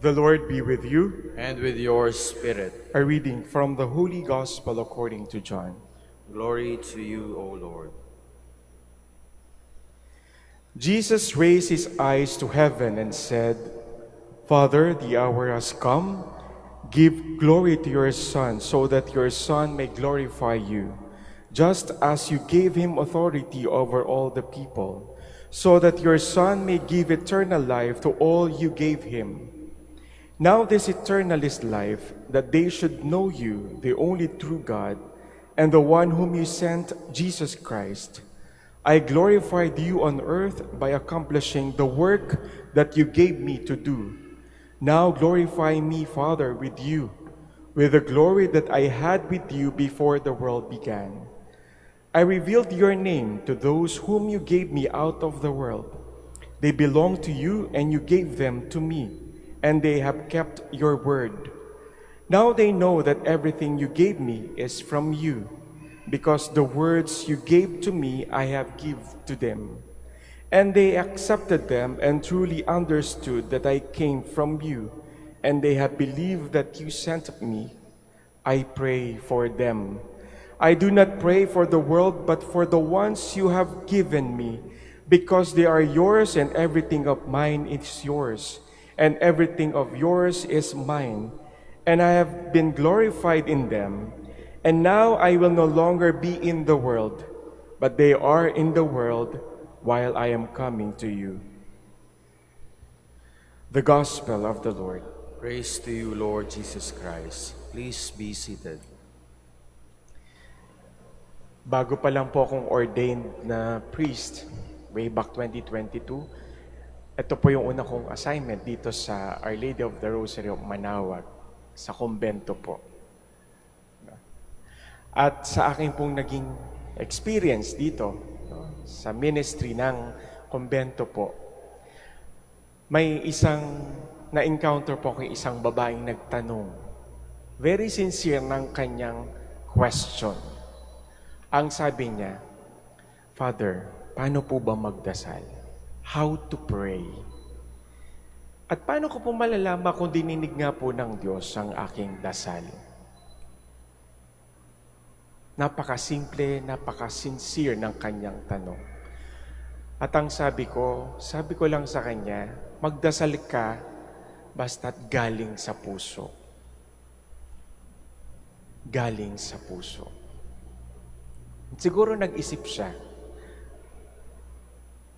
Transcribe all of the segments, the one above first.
The Lord be with you. And with your spirit. A reading from the Holy Gospel according to John. Glory to you, O Lord. Jesus raised his eyes to heaven and said, Father, the hour has come. Give glory to your Son, so that your Son may glorify you, just as you gave him authority over all the people, so that your Son may give eternal life to all you gave him. Now this eternal is life, that they should know you, the only true God, and the one whom you sent, Jesus Christ. I glorified you on earth by accomplishing the work that you gave me to do. Now glorify me, Father, with you, with the glory that I had with you before the world began. I revealed your name to those whom you gave me out of the world. They belong to you, and you gave them to me, and they have kept your word. Now they know that everything you gave me is from you, because the words you gave to me I have given to them. And they accepted them and truly understood that I came from you, and they have believed that you sent me. I pray for them. I do not pray for the world, but for the ones you have given me, because they are yours, and everything of mine is yours, and everything of yours is mine, and I have been glorified in them. And now I will no longer be in the world, but they are in the world while I am coming to you. The Gospel of the Lord. Praise to you, Lord Jesus Christ. Please be seated. Bago pa lang po akong ordained na priest, way back 2022, ito po yung una kong assignment dito sa Our Lady of the Rosary of Manaoag, sa kumbento po. At sa aking pong naging experience dito, sa ministry ng kumbento po, may isang na-encounter po ko isang babaeng nagtanong. Very sincere ng kanyang question. Ang sabi niya, Father, paano po ba magdasal? How to pray? At paano ko po malalaman kung dininig nga po ng Diyos ang aking dasal? Napakasimple, napaka-sincere ng kanyang tanong. At ang sabi ko lang sa kanya, magdasal ka basta't galing sa puso. Galing sa puso. Siguro nag-isip siya.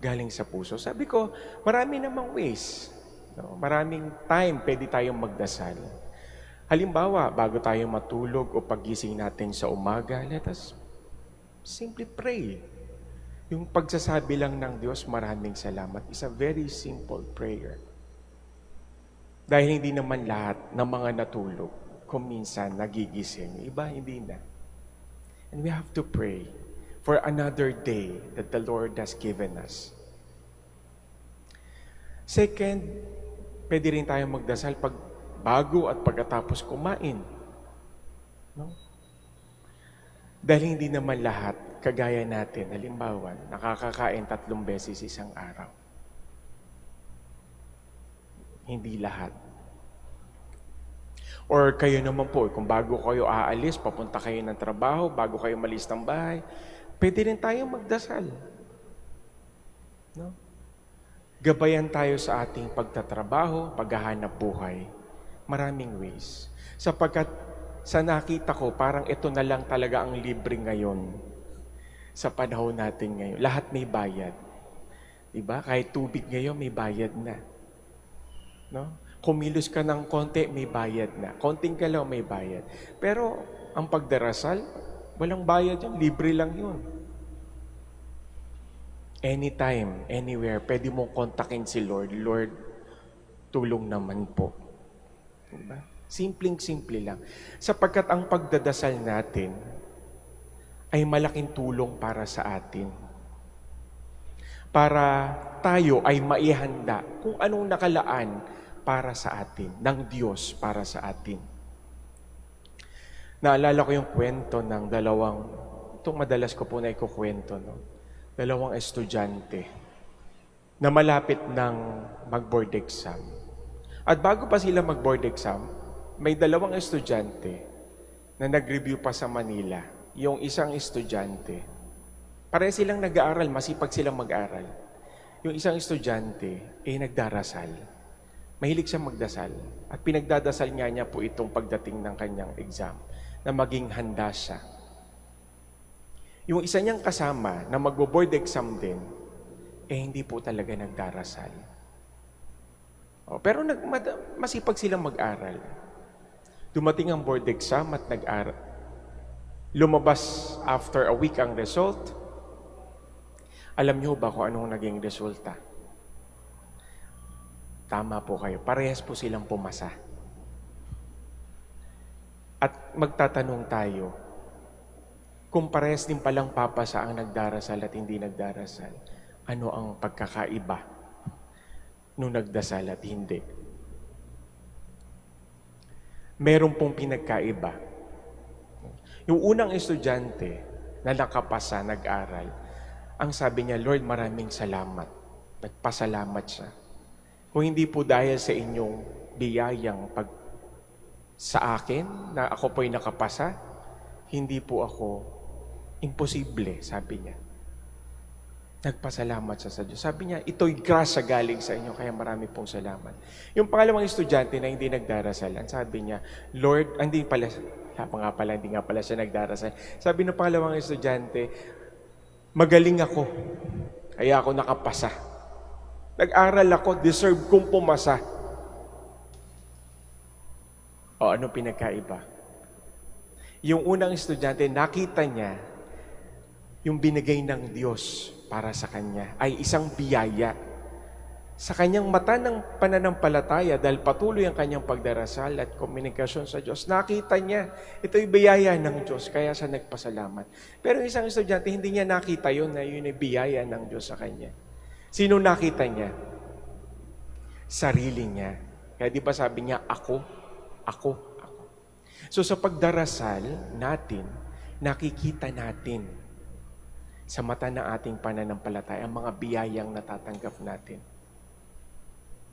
Galing sa puso. Sabi ko, marami namang ways. No? Maraming time pwede tayong magdasal. Halimbawa, bago tayo matulog o pagising natin sa umaga, let us simply pray. Yung pagsasabi lang ng Diyos, maraming salamat, is a very simple prayer. Dahil hindi naman lahat ng mga natulog, kung minsan nagigising, iba hindi na. And we have to pray for another day that the Lord has given us. Second, pwede rin tayong magdasal pag bago at pagkatapos kumain. No? Dahil hindi naman lahat, kagaya natin, halimbawa, nakakakain 3 beses isang araw. Hindi lahat. Or kayo naman po, kung bago kayo aalis, papunta kayo ng trabaho, bago kayo malis ng bahay, pwede rin tayong magdasal. No? Gabayan tayo sa ating pagtatrabaho, paghahanap buhay. Maraming ways. Sapagkat sa nakita ko, parang ito na lang talaga ang libre ngayon sa panahon natin ngayon. Lahat may bayad. Diba? Kahit tubig ngayon, may bayad na. No? Kumilos ka ng konti, may bayad na. Konting galaw, may bayad. Pero ang pagdarasal, walang bayad yun. Libre lang yun. Anytime, anywhere, pwede mong kontakin si Lord. Lord, tulong naman po. Diba? Simpleng-simple lang. Sapagkat ang pagdadasal natin ay malaking tulong para sa atin. Para tayo ay maihanda kung anong nakalaan para sa atin, ng Diyos para sa atin. Naalala ko yung kwento ng itong madalas ko po na ikukwento, no? 2 estudyante na malapit ng mag-board exam. At bago pa sila mag-board exam, may dalawang estudyante na nag-review pa sa Manila. Yung isang estudyante, pareho silang nag-aaral, masipag silang mag-aral. Yung isang estudyante, nagdarasal. Mahilig siya magdasal. At pinagdadasal niya po itong pagdating ng kanyang exam, na maging handa siya. Yung isa niyang kasama na magbo-board exam din, hindi po talaga nagdarasal. Pero masipag silang mag-aral. Dumating ang board exam at nag-aral. Lumabas after a week ang result. Alam niyo ba kung anong naging resulta? Tama po kayo. Parehas po silang pumasa. At magtatanong tayo, kung parehas din palang papasa ang nagdarasal at hindi nagdarasal, ano ang pagkakaiba nung nagdasal at hindi? Meron pong pinagkaiba. Yung unang estudyante na nakapasa, nag-aral, ang sabi niya, Lord, maraming salamat. Nagpasalamat siya. Kung hindi po dahil sa inyong biyayang sa akin, na ako po'y nakapasa, hindi po ako imposible, sabi niya. Nagpasalamat siya sa Diyos. Sabi niya, ito'y grasya galing sa inyo, kaya marami pong salamat. Yung pangalawang estudyante na hindi nagdarasal, ang sabi niya, Lord, hindi nga pala siya nagdarasal. Sabi ng pangalawang estudyante, magaling ako, kaya ako nakapasa. Nag-aral ako, deserve kong pumasa. Ano pinagkaiba? Yung unang estudyante, nakita niya yung binigay ng Diyos para sa kanya ay isang biyaya. Sa kanyang mata ng pananampalataya, dahil patuloy ang kanyang pagdarasal at komunikasyon sa Diyos, nakita niya, ito'y biyaya ng Diyos, kaya siya nagpasalamat. Pero isang estudyante, hindi niya nakita yun na yun ay biyaya ng Diyos sa kanya. Sino nakita niya? Sarili niya. Kaya di ba sabi niya, ako. So sa pagdarasal natin, nakikita natin sa mata ng ating pananampalataya ang mga biyayang natatanggap natin.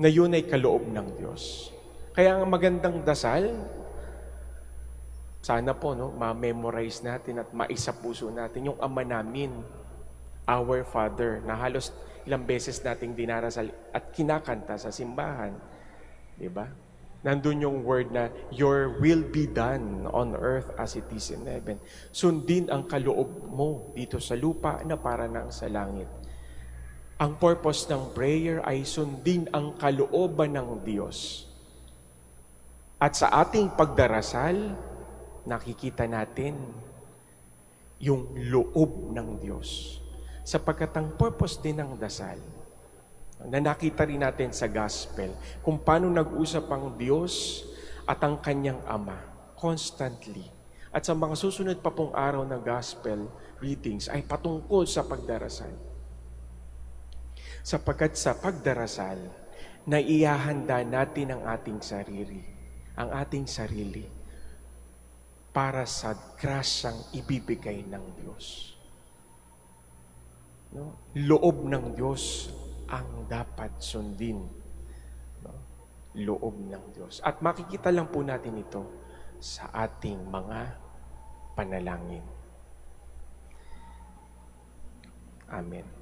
Na yun ay kaloob ng Diyos. Kaya ang magandang dasal, sana po, ma-memorize natin at maisapuso natin yung Ama namin, Our Father, na halos ilang beses nating dinarasal at kinakanta sa simbahan. Diba? Nandun yung word na, Your will be done on earth as it is in heaven. Sundin ang kaloob mo dito sa lupa na para nang sa langit. Ang purpose ng prayer ay sundin ang kalooban ng Diyos. At sa ating pagdarasal, nakikita natin yung loob ng Diyos. Sapagkat ang purpose din ng dasal, na nakita rin natin sa gospel, kung paano nag-usap ang Diyos at ang kanyang Ama constantly. At sa mga susunod pa pong araw ng gospel readings ay patungkol sa pagdarasal. Sapagkat sa pagdarasal, naihahanda natin ang ating sarili para sa grasyang ibibigay ng Diyos. Loob ng Diyos ang dapat sundin. Loob ng Diyos. At makikita lang po natin ito sa ating mga panalangin. Amen.